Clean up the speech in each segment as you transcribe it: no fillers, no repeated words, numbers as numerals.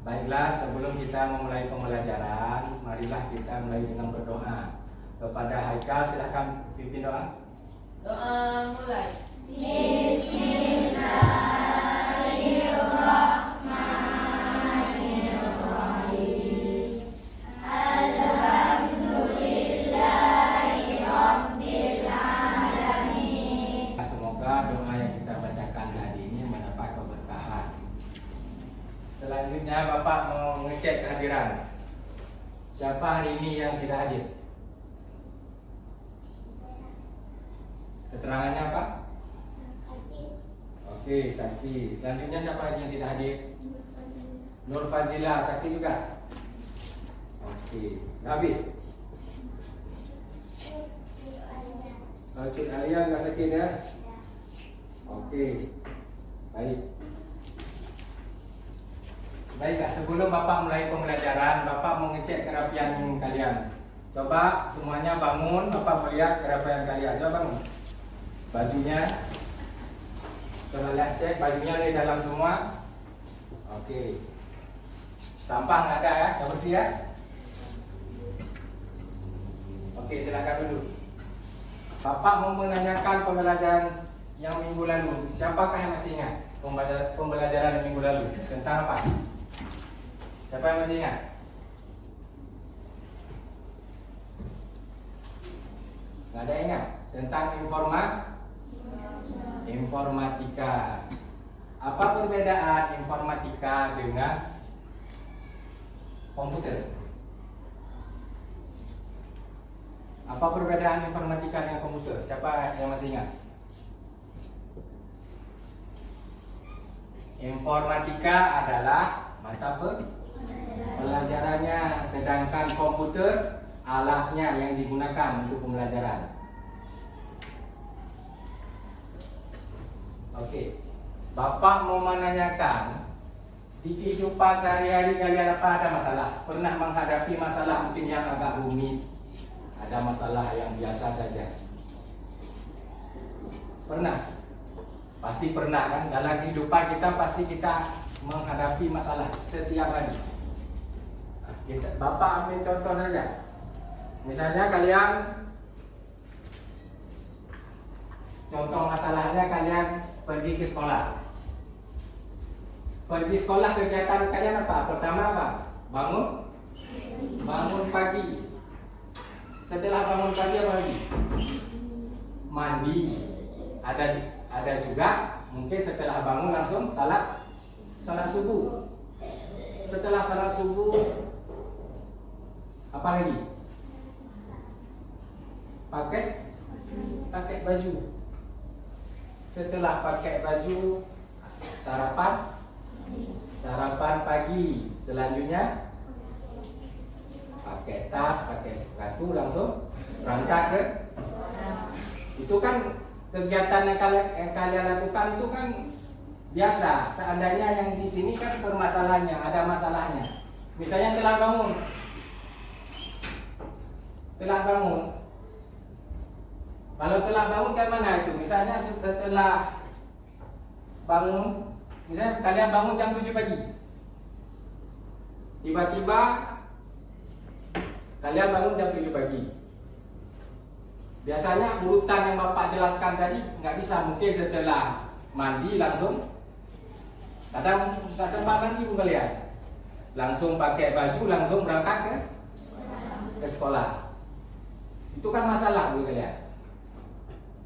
Baiklah, sebelum kita memulai pembelajaran, marilah kita mulai dengan berdoa. Kepada Haikal, silahkan pimpin doa. Doa mulai. Semoga doa yang kita bacakan hari ini mendapat keberkahan. Selanjutnya Bapak mau ngecek kehadiran. Siapa hari ini yang tidak hadir? Keterangannya apa? Oke, Sakti. Selanjutnya siapa yang tidak hadir? Nur Fazila, Sakti juga? Oke, habis. Cut Alia nggak sakit ya? Oke, baik. Baiklah, sebelum Bapak mulai pembelajaran, Bapak mau ngecek kerapian kalian. Coba semuanya bangun, Bapak melihat kerapian kalian. Coba bangun. Bajunya, coba lihat cek bajunya di dalam semua. Oke. Sampah nggak ada ya? Sudah bersih ya? Oke, silakan dulu. Bapak mau menanyakan pembelajaran yang minggu lalu. Siapakah yang masih ingat pembelajaran minggu lalu? Tentang apa? Siapa yang masih ingat? Nggak ada yang ingat? Tentang informatika. Apa perbedaan informatika dengan komputer? Apa perbedaan informatika dengan komputer? Siapa yang masih ingat? Informatika adalah mata pelajarannya, sedangkan komputer alatnya yang digunakan untuk pembelajaran. Oke, Bapak mau menanyakan di kehidupan sehari-hari kalian apa ada masalah? Pernah menghadapi masalah mungkin yang agak rumit? Ada masalah yang biasa saja? Pernah? Pasti pernah kan? Dalam kehidupan kita pasti kita menghadapi masalah setiap hari. Bapak ambil contoh saja. Misalnya kalian, contoh masalahnya kalian pergi ke sekolah. Pergi sekolah kegiatan kalian apa? Pertama apa? Bangun pagi. Setelah bangun pagi apa lagi? Mandi. Ada juga mungkin setelah bangun langsung salat subuh. Setelah salat subuh apa lagi? Pakai baju. Setelah pakai baju sarapan pagi. Selanjutnya pakai tas, pakai sepatu, langsung berangkat ke. Itu kan kegiatan yang kalian lakukan itu kan biasa. Seandainya yang di sini kan permasalahannya, ada masalahnya. Misalnya telah bangun. Kalau telah bangun kayak mana itu? Misalnya setelah bangun, misalnya kalian bangun jam 7 pagi. Tiba-tiba kalian bangun jam 7 pagi. Biasanya urutan yang Bapak jelaskan tadi nggak bisa, mungkin setelah mandi langsung. Kadang nggak sempat mandi pun kalian. Langsung pakai baju, langsung berangkat ke sekolah. Itu kan masalah buat kalian.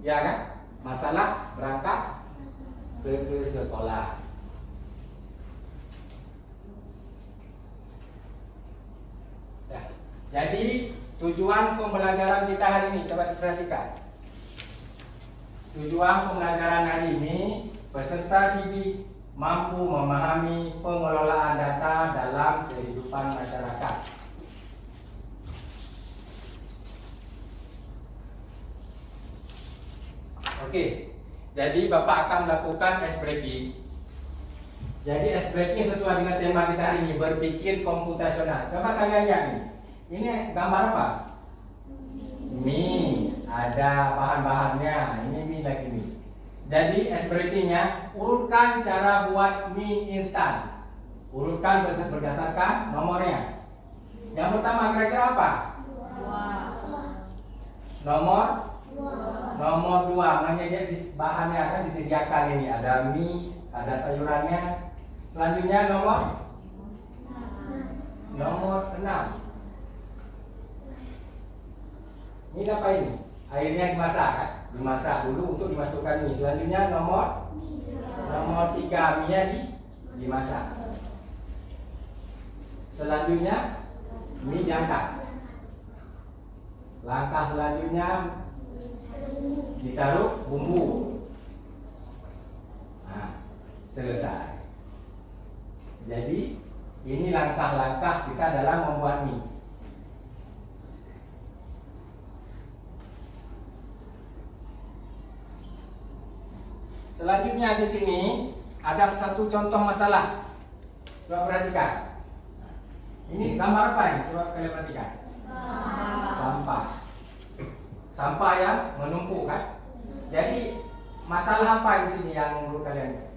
Ya kan? Masalah berangkat ke sekolah. Ya. Jadi tujuan pembelajaran kita hari ini, coba diperhatikan. Tujuan pembelajaran hari ini, peserta didik mampu memahami pengelolaan data dalam kehidupan masyarakat. Oke, jadi Bapak akan melakukan ice breaking. Jadi ice breaking sesuai dengan tema kita hari ini, berpikir komputasional. Coba kalian lihat nih. Ini gambar apa? Mie. Ada bahan-bahannya. Ini mie lagi nih. Jadi ice breakingnya, urutkan cara buat mie instan. Urutkan berdasarkan nomornya. Yang pertama kira-kira apa? Nomor 2. Makanya dia bahannya akan disediakan ini. Ada mie, ada sayurannya. Selanjutnya nomor 6. Ini apa ini? Airnya dimasak kan? Dimasak dulu untuk dimasukkan mie. Selanjutnya nomor 3, mie dimasak. Selanjutnya mie diangkat. Langkah selanjutnya ditaruh bumbu. Nah, selesai. Jadi ini langkah-langkah kita dalam membuat mie. Selanjutnya di sini ada satu contoh masalah. Coba perhatikan. Ini gambar apa ini? Coba kalian perhatikan. Sampah. Sampah yang menumpuk kan? Jadi masalah apa di sini yang menurut kalian?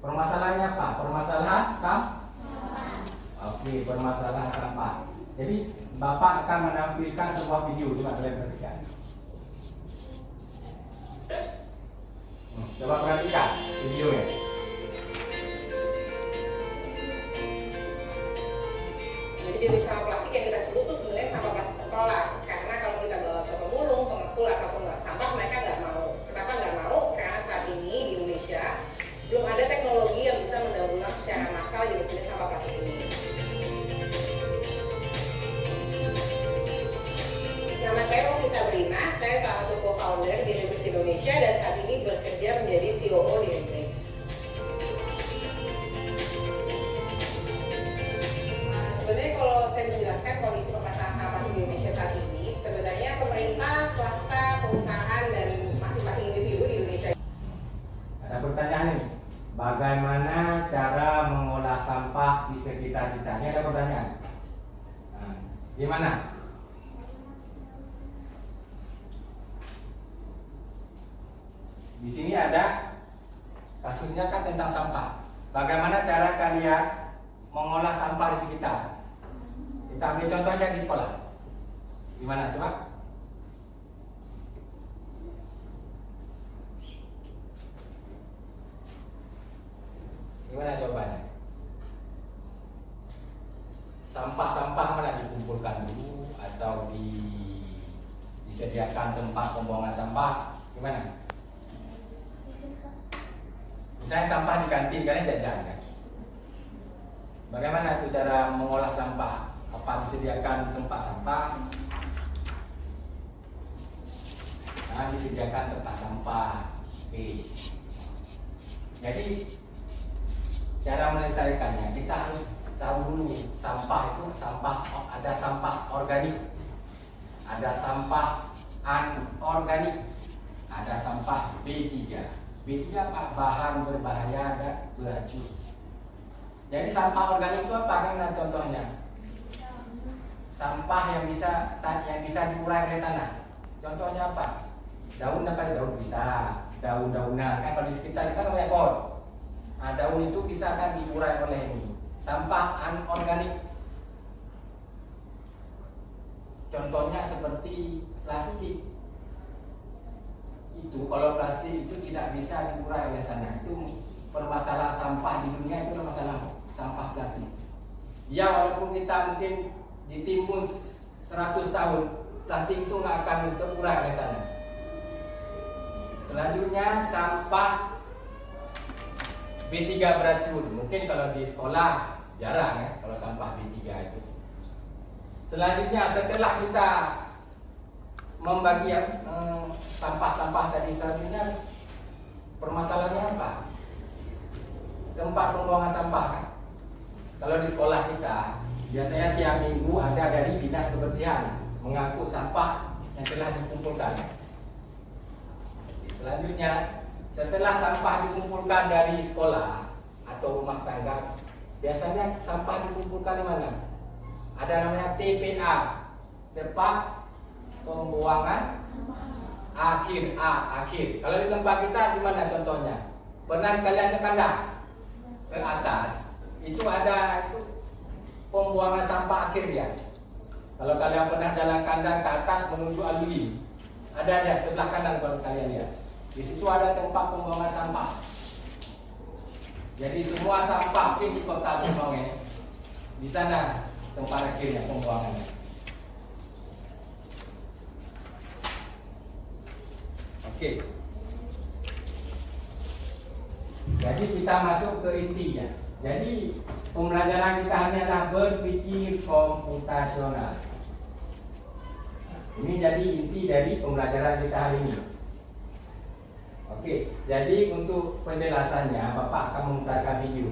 Permasalahannya apa? Permasalahan sampah. Oke, permasalahan sampah. Jadi Bapak akan menampilkan sebuah video. Coba kalian perhatikan. Coba perhatikan videonya. Jadi jenis sampah plastik yang kita sebut itu sebenarnya sampah plastik tertolak. Karena kalau kita bawa ke pemulung, pengepul ataupun sampah, mereka nggak mau. Kenapa nggak mau? Karena saat ini di Indonesia belum ada teknologi yang bisa mendaur ulang secara massal jenis sampah plastik ini. Nama saya Romi Sabrina, saya salah satu co-founder di Rebrix Indonesia dan saat ini bekerja menjadi COO di Rebrix. Sebenarnya kalau saya menjelaskan kondisi pemasaran sampah di Indonesia saat ini, sebenarnya pemerintah, swasta, perusahaan, dan masing-masing individu di Indonesia. Ada pertanyaan nih, bagaimana cara mengolah sampah di sekitar kita? Ini ada pertanyaan. Nah, gimana? Di sini ada kasusnya kan tentang sampah. Bagaimana cara kalian mengolah sampah di sekitar? Kita ambil contohnya di sekolah. Gimana coba? Gimana jawabannya? Sampah-sampah mana dikumpulkan dulu atau disediakan tempat pembuangan sampah? Gimana? Misalnya sampah di kantin kalian jajan kan? Bagaimana itu cara mengolah sampah? Apa disediakan tempat sampah? Nah, disediakan tempat sampah. Oke. Jadi cara menyelesaikannya kita harus tahu dulu sampah itu ada sampah organik, ada sampah anorganik, ada sampah B3. B3 apa? Bahan berbahaya dan beracun. Jadi sampah organik itu apa kan? Nah, contohnya sampah yang bisa diurai oleh tanah. Contohnya apa? Daun apa? Daun bisa, daun-daunan kan kalau di sekitar kita namanya pohon. Nah, daun itu bisa kan diurai oleh ini. Sampah anorganik. Contohnya seperti plastik. Itu kalau plastik itu tidak bisa diurai oleh tanah. Itu permasalahan sampah di dunia, itu masalah sampah plastik. Ya walaupun kita mungkin ditimbun 100 tahun, plastik itu nggak akan terurai oleh tanah. Selanjutnya sampah B3 beracun. Mungkin kalau di sekolah jarang ya kalau sampah B3 itu. Selanjutnya setelah kita membagi sampah-sampah tadi, selanjutnya permasalahannya apa? Tempat pembuangan sampah kan? Kalau di sekolah kita biasanya tiap minggu ada dari dinas kebersihan mengangkut sampah yang telah dikumpulkan. Selanjutnya setelah sampah dikumpulkan dari sekolah atau rumah tangga, biasanya sampah dikumpulkan di mana? Ada namanya TPA, tempat pembuangan akhir. Kalau di tempat kita di mana contohnya? Pernah kalian ke kandang? ke atas, itu ada itu pembuangan sampah akhirnya. Kalau kalian pernah jalan kandang ke atas menuju alui, ada ya sebelah kanan kalau kalian lihat. Di situ ada tempat pembuangan sampah. Jadi semua sampah di kota Bungau di sana tempat akhirnya pembuangannya. Oke. Jadi kita masuk ke intinya. Jadi pembelajaran kita ini adalah berpikir komputasional. Ini jadi inti dari pembelajaran kita hari ini. Oke, jadi untuk penjelasannya Bapak akan memutarkan video.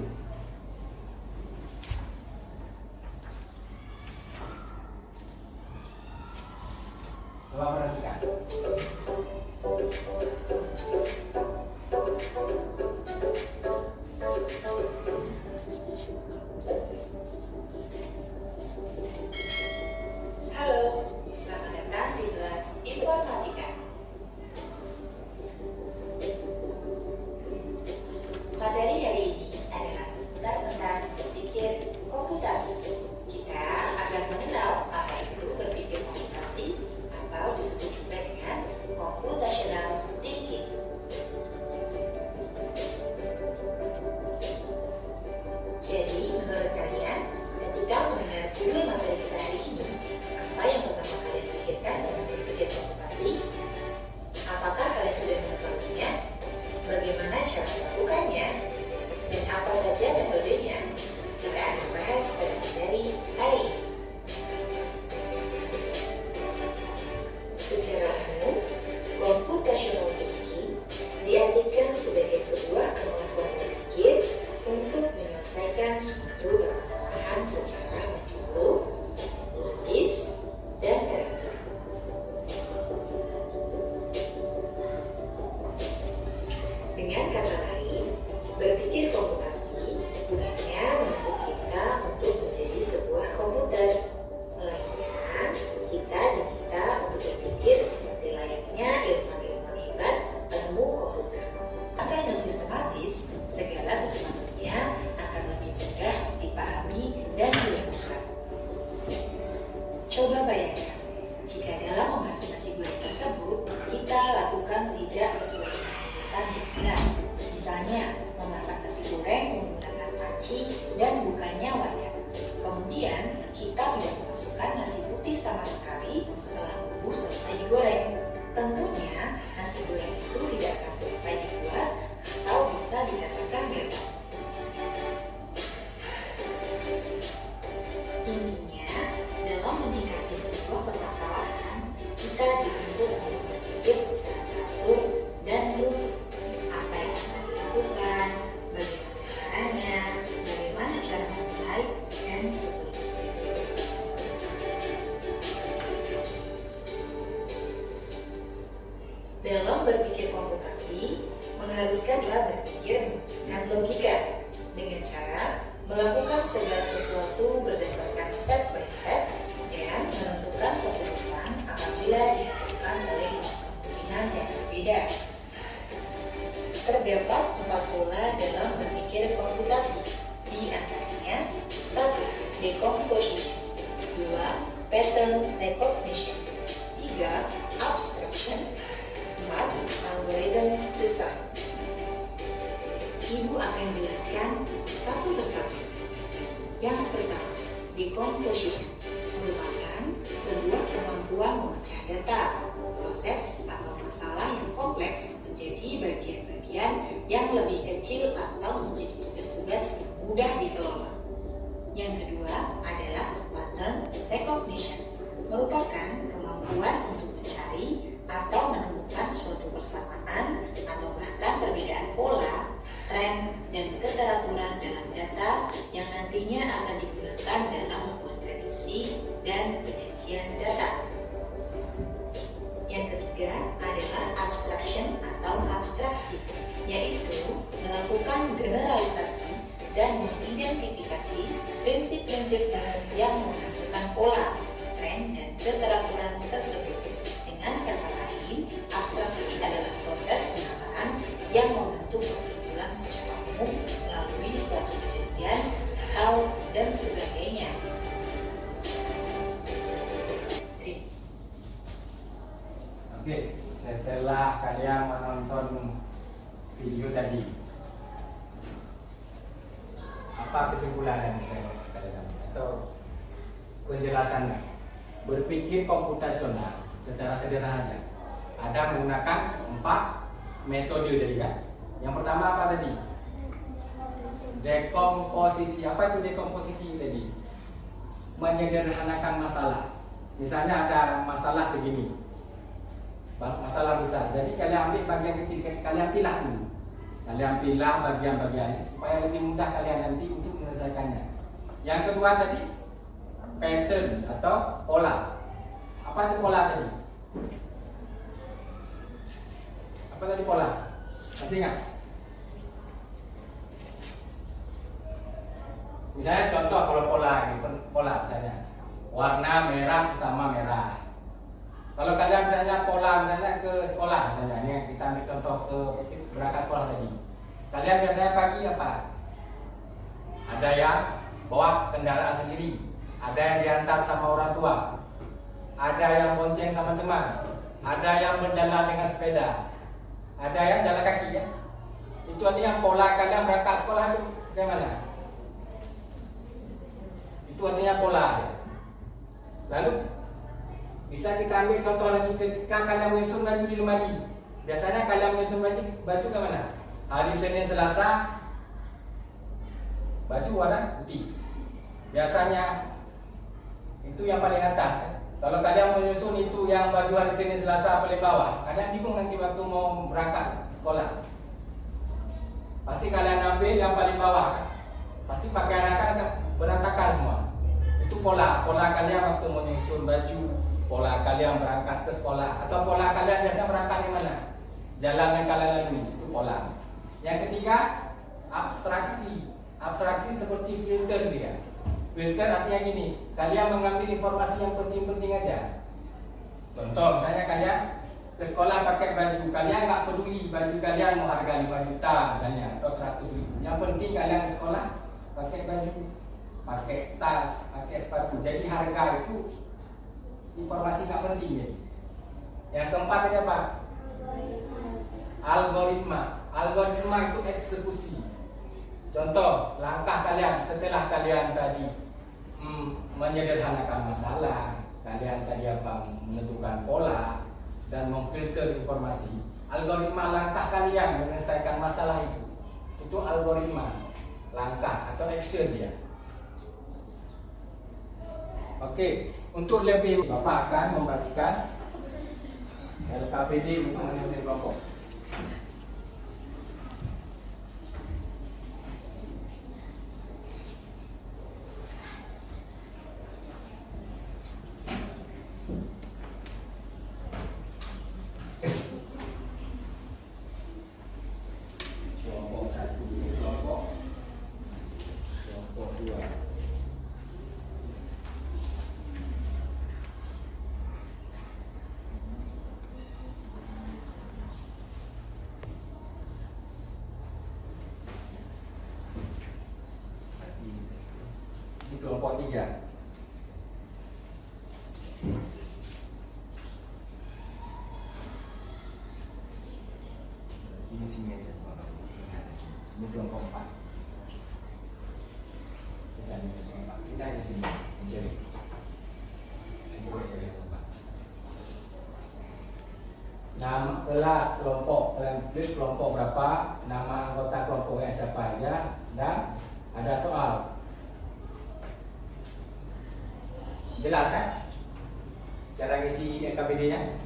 Coba perhatikan. Halo, selamat datang di kelas informatika. Materi hari ini adalah seputar tentang berpikir komputasi. Kita akan mengenal apa itu berpikir komputasi atau disebut juga dengan computational thinking. Jadi, menurut kalian, ketika mendengar judul materi kita hari ini, apa yang pertama kalian pikirkan tentang berpikir komputasi? Apakah kalian sudah mengetahuinya? Bagaimana cara melakukannya? Dan apa saja metodenya? Kita akan bahas pada materi hari ini. Secara umum, computational thinking diartikan sebagai sebuah kemampuan berpikir untuk menyelesaikan suatu permasalahan secara menyeluruh, logis, dan teratur. Dengan kata lain, berpikir komputasi bukannya menuntut kita untuk menjadi sebuah komputer, melainkan kita diminta untuk berpikir seperti layaknya ilmuwan-ilmuwan hebat penemu komputer. Akan sistematis, segala sesuatunya akan lebih mudah dipahami dan dilakukan. Coba bayangkan, jika dalam memasak nasi goreng tersebut, kita lakukan tidak sesuai dengan urutan yang benar. Misalnya, memasak nasi goreng menggunakan panci dan bukannya wajan. Kemudian, kita tidak memasukkan nasi putih sama sekali setelah bumbu selesai digoreng. Tentunya, nasi goreng itu tidak akan selesai dibuat atau bisa dikatakan gagal. Intinya, dalam menyikapi sebuah permasalahan, kita dituntut untuk berpikir secara teratur dan terukur. Apa yang akan dilakukan, bagaimana caranya, bagaimana cara memulai, dan seterusnya. Dalam berpikir komputasi, mengharuskanlah berpikir menggunakan logika dengan cara melakukan segala sesuatu berdasarkan step by step dan menentukan keputusan apabila dihadapkan oleh kemungkinan yang berbeda. Terdapat 4 pola dalam berpikir komputasi, di antaranya 1. Decomposition, 2. Pattern recognition, 3. Abstraction, 4. Algorithm design. Ibu akan jelaskan satu persatu. Yang pertama, decomposition merupakan sebuah kemampuan memecah data, proses atau masalah yang kompleks menjadi bagian-bagian yang lebih kecil atau menjadi tugas-tugas yang mudah dikelola. Yang kedua adalah pattern recognition, merupakan kemampuan untuk mencari atau menemukan suatu persamaan atau bahkan perbedaan pola, tren, dan keteraturan dalam data yang nantinya akan digunakan dalam membuat prediksi dan penyajian data. Yang ketiga adalah abstraction atau abstraksi, yaitu melakukan generalisasi dan mengidentifikasi prinsip-prinsip yang menghasilkan pola, tren, dan keteraturan tersebut. Dengan kata lain, abstraksi adalah proses penataan yang membentuk kesimpulan secara umum melalui suatu setelah kalian menonton video tadi, apa kesimpulan yang saya katakan atau penjelasannya? Berpikir komputasional secara sederhana saja. Ada menggunakan 4 metode tadi kan. Yang pertama apa tadi? Dekomposisi. Apa itu dekomposisi tadi? Menyederhanakan masalah. Misalnya ada masalah segini, masalah besar. Jadi kalian ambil bagian kecil, kalian pilah dulu. Kalian pilah bagian-bagiannya supaya lebih mudah kalian nanti untuk menyelesaikannya. Yang kedua tadi, pattern atau pola. Apa itu pola tadi? Apa tadi pola? Masih ingat? Misalnya contoh kalau pola misalnya warna merah sesama merah. Kalau kalian misalnya pola misalnya ke sekolah misalnya, ini kita ambil contoh ke berangkat sekolah tadi. Kalian biasanya pagi apa? Ada yang bawa kendaraan sendiri, ada yang diantar sama orang tua, ada yang bonceng sama teman, ada yang berjalan dengan sepeda, ada yang jalan kaki ya. Itu artinya pola kalian berangkat sekolah itu bagaimana? Itu artinya pola ya. Lalu bisa kita ambil contoh lagi ketika kalian menyusun baju di lemari. Biasanya kalian menyusun baju ke mana? Hari Senin Selasa baju warna putih. Biasanya itu yang paling atas kan? Kalau kalian menyusun itu yang baju hari Senin Selasa paling bawah, kalian bingung nanti waktu mau berangkat sekolah. Pasti kalian ambil yang paling bawah kan? Pasti pakaian akan berantakan semua. Itu pola kalian waktu menyusun baju, pola kalian berangkat ke sekolah, atau pola kalian biasa berangkat di mana? Jalan yang kalian lalui, itu pola. Yang ketiga, abstraksi. Abstraksi seperti filter dia. Filter artinya gini, kalian mengambil informasi yang penting-penting aja. Contoh, misalnya kalian ke sekolah pakai baju, kalian nggak peduli baju kalian mau harga 5 juta misalnya, atau 100 ribu. Yang penting kalian ke sekolah pakai baju, pakai tas, pakai sepatu. Jadi harga itu informasi nggak penting ya. Yang keempat ada apa? Algoritma. Algoritma itu eksekusi. Contoh, langkah kalian setelah kalian tadi menyederhanakan masalah, kalian tadi apa? Menentukan pola dan memfilter informasi. Algoritma langkah kalian menyelesaikan masalah itu algoritma, langkah atau action dia. Oke, untuk lebih Bapak akan membagikan LKPD untuk masing-masing kelompok. Kelompok 1 ini kelompok 2. Di kelompok 3. Ini sini aja. Ini kelompok 4. Misalnya kelompok 4. Kita di sini mencari. Nama kelas kelompok, list kelompok berapa, nama anggota kelompoknya siapa aja, dan ada soal. Jelas kan? Cara ngisi LKPD-nya?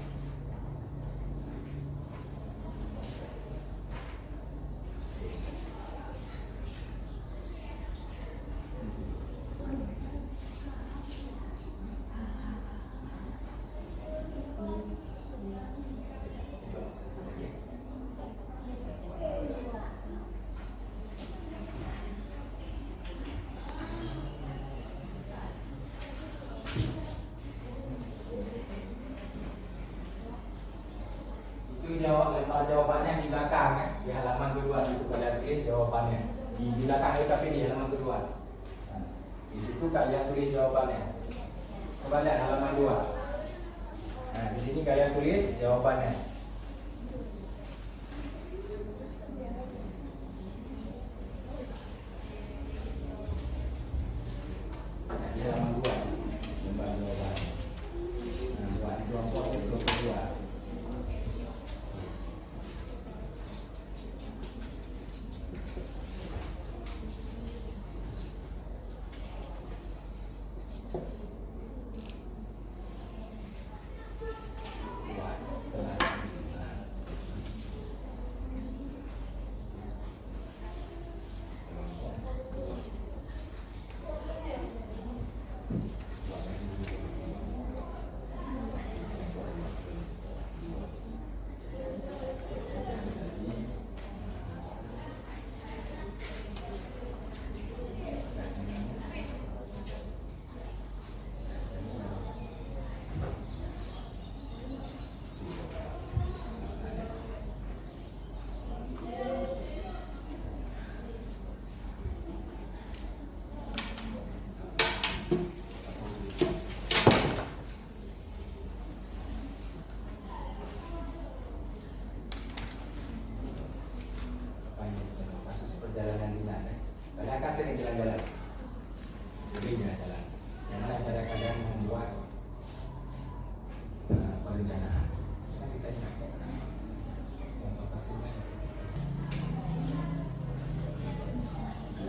Itu jawabannya di belakang ya, di halaman kedua itu kalian tulis jawabannya di belakang LKPD halaman kedua. Nah, di situ kalian tulis jawabannya. Coba lihat halaman 2. Nah, di sini kalian tulis jawabannya.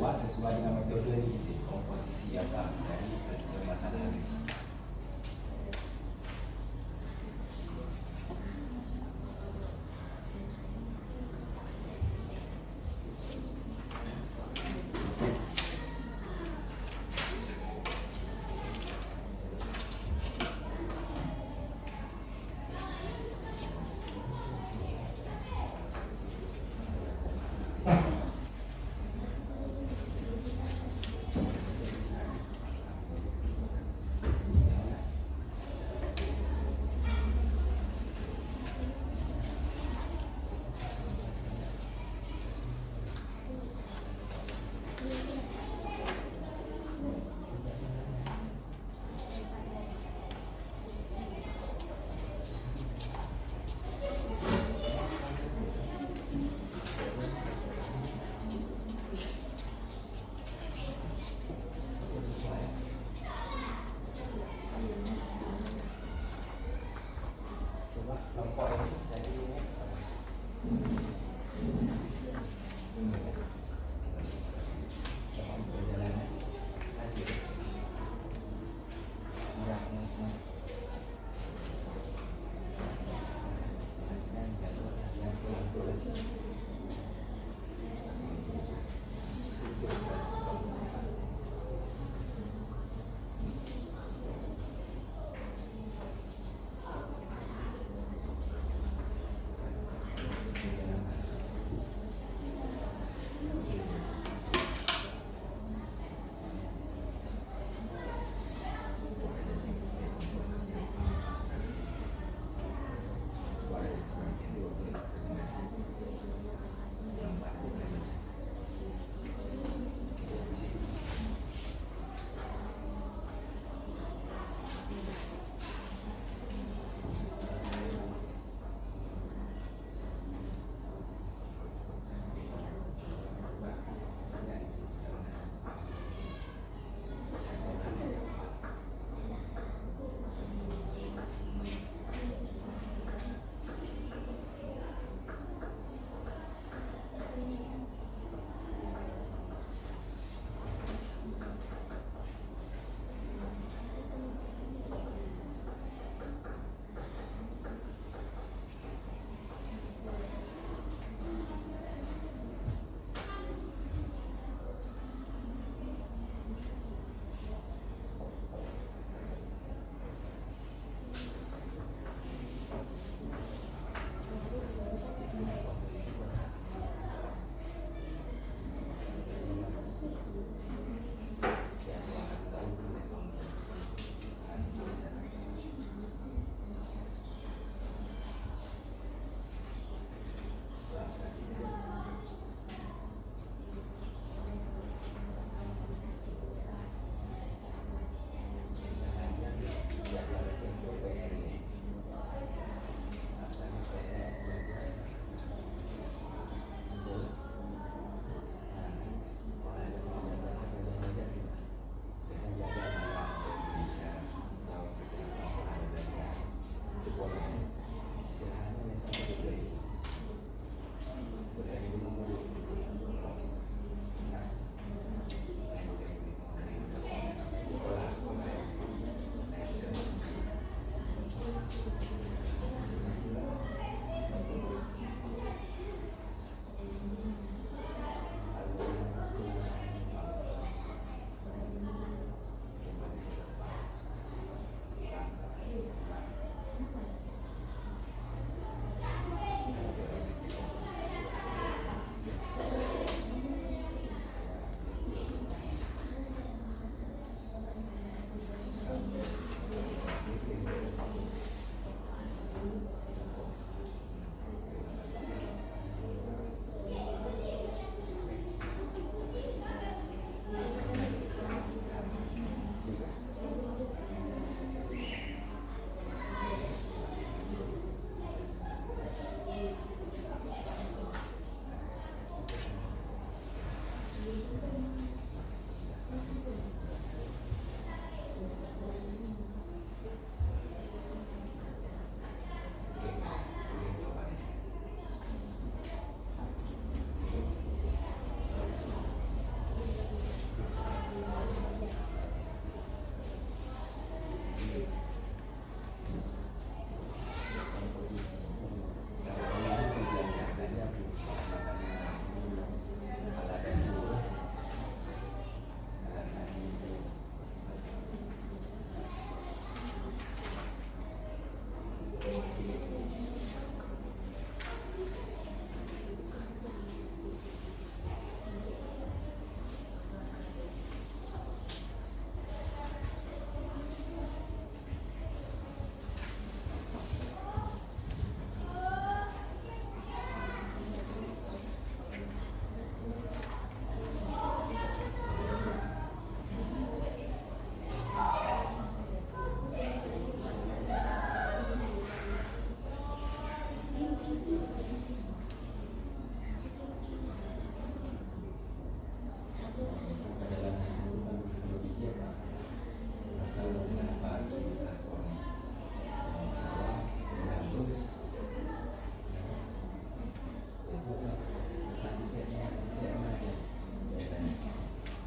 buat sesuai dengan metode komposisi apa dari masalah ini.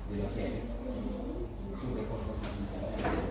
Dia pakai itu komposisi saya.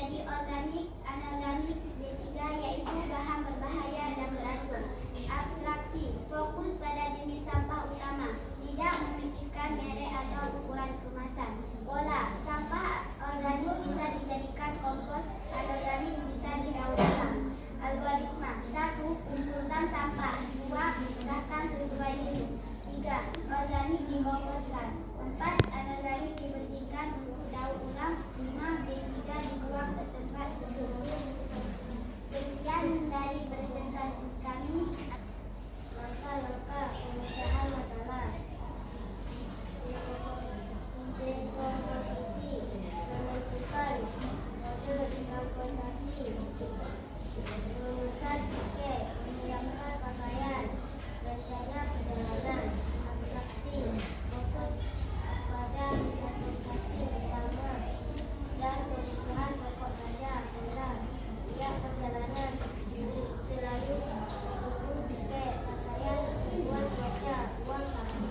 menjadi organik, anorganik. D3 yaitu bahan berbahaya dan beracun. Abstraksi, fokus pada jenis sampah utama, tidak memikirkan merek atau ukuran kemasan. Pola, sampah organik bisa dijadikan kompos, anorganik bisa didaur ulang. Algoritma, 1. Kumpulkan sampah. 2. Pisahkan sesuai jenis. 3. Organik dikomposkan. 4. Anorganik dibersihkan untuk daur ulang. 5. D3 dibuang ke tempat khusus. Sekian dari presentasi kami. Langkah-langkah pemecahan masalah. Dekomposisi, menentukan mode dekomposisi. Lulusan tiket, menyiapkan pakaian, rencana perjalanan, abstraksi, fokus pada dekomposisi utama dan kebutuhan pokok saja. Pola, tiap perjalanan selalu butuh tiket, pakaian, uang baca, uang saku.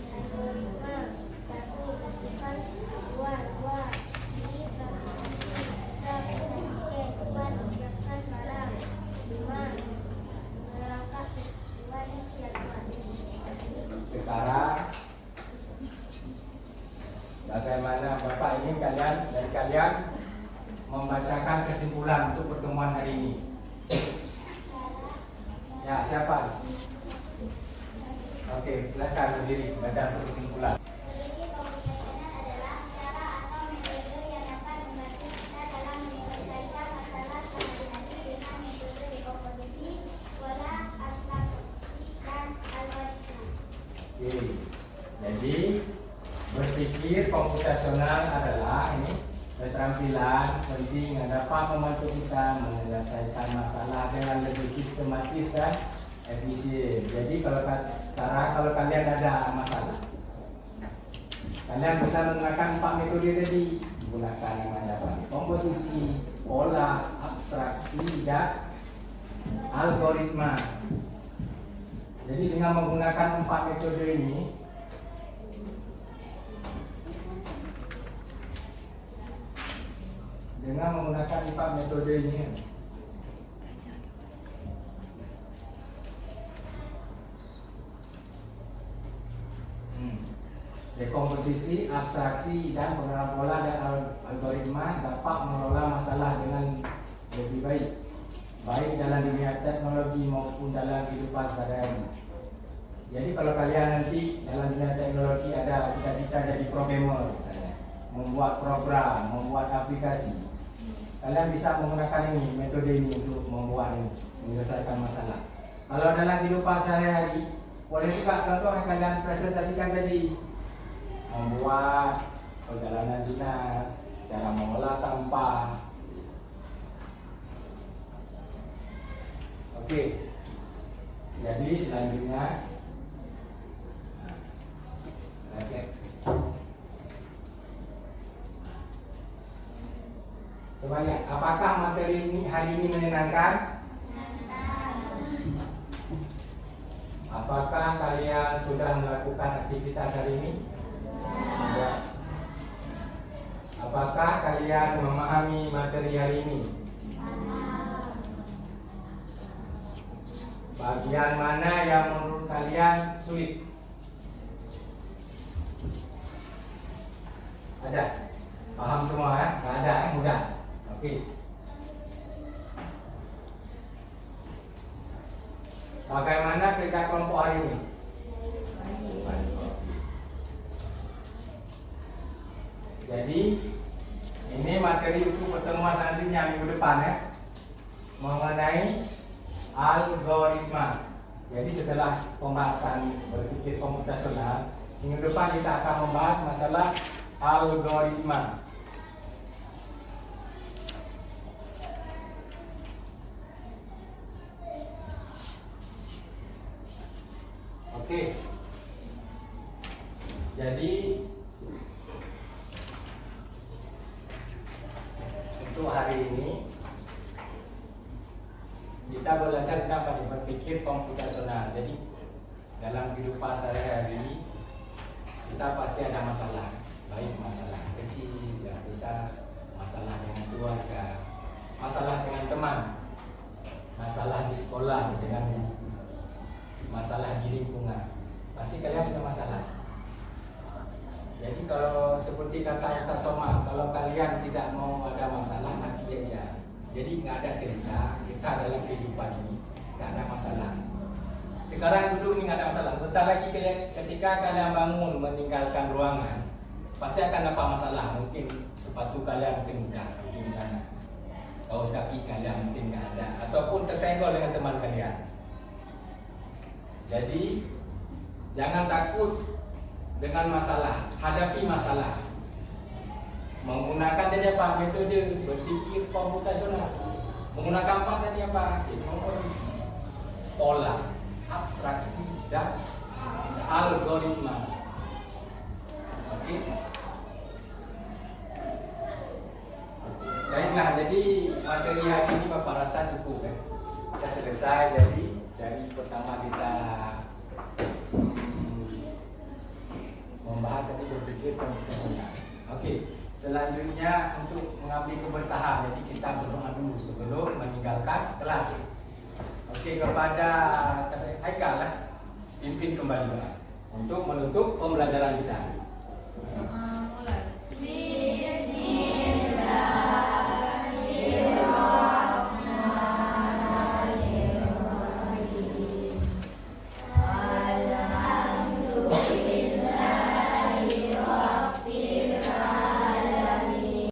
Algoritma, 1. Tentukan tujuan. 2. Pilih transportasi. 3. Pesan tiket. 4. Siapkan barang. 5. Melangkah sesuai jadwal. Sekarang bagaimana Bapak ingin kalian membacakan kesimpulan untuk pertemuan hari ini? Ya, siapa? Oke, silakan berdiri baca kesimpulan. Strategi komputasional adalah cara atau metode yang dapat membantu kita dalam menyelesaikan masalah sehari-hari dengan metode dekomposisi, pola, abstraksi, dan algoritma. Oke. Jadi berpikir komputasional adalah ini keterampilan penting yang dapat membantu kita menyelesaikan masalah dengan lebih sistematis dan efisien. Jadi sekarang kalau kalian ada masalah, kalian bisa menggunakan 4 metode tadi. Menggunakan yang ada komposisi, pola, abstraksi, dan algoritma. Jadi dengan menggunakan 4 metode ini, dekomposisi, abstraksi, dan pengenalan pola dan algoritma dapat mengelola masalah dengan lebih baik dalam dunia teknologi maupun dalam kehidupan sehari-hari. Jadi kalau kalian nanti dalam dunia teknologi ada cita-cita jadi programmer misalnya, membuat program, membuat aplikasi, kalian bisa menggunakan ini, metode ini untuk menyelesaikan masalah. Kalau dalam kehidupan sehari-hari, boleh juga contoh yang kalian presentasikan tadi, membuat perjalanan dinas, cara mengolah sampah. Oke. Jadi selanjutnya refleksi. Coba lihat, apakah materi ini hari ini menyenangkan? Apakah kalian sudah melakukan aktivitas hari ini? Ya. Apakah kalian memahami materi hari ini? Bagian mana yang menurut kalian sulit? Ada? Paham semua ya? Nggak ada yang mudah. Oke. Bagaimana kerja kelompok hari ini? Jadi ini materi untuk pertemuan selanjutnya minggu depan ya, mengenai algoritma. Jadi setelah pembahasan berpikir komputasional, minggu depan kita akan membahas masalah algoritma. Oke. Jadi untuk hari ini kita belajar tentang berpikir komputasional. Jadi dalam kehidupan sehari-hari kita pasti ada masalah, baik masalah kecil, yang besar, masalah dengan keluarga, masalah dengan teman, masalah di sekolah dengan masalah di lingkungan. Pasti kalian punya masalah. Jadi kalau seperti kata Ustaz Somad, kalau kalian tidak mau ada masalah, mati aja. Jadi nggak ada cerita, kita dalam kehidupan ini nggak ada masalah. Sekarang duduk ini nggak ada masalah. Bentar lagi ketika kalian bangun meninggalkan ruangan, pasti akan dapat masalah. Mungkin sepatu kalian mungkin udah ujung sana, kaos kaki kalian mungkin nggak ada, ataupun tersenggol dengan teman kalian. Jadi jangan takut dengan masalah, hadapi masalah. Menggunakan tadi apa? Metode berpikir komputasional. Menggunakan apa tadi apa? Komposisi, pola, abstraksi, dan algoritma. Oke. Baiklah, jadi materi hari ini Bapak rasa cukup ya. Kita selesai, jadi dari pertama kita membahas tadi berpikir komputasional. Oke, selanjutnya untuk mengambil keberkahan, jadi kita berdoa dulu sebelum meninggalkan kelas. Oke, kepada Haikal lah, pimpin kembali Pak untuk menutup pembelajaran kita. Mulai.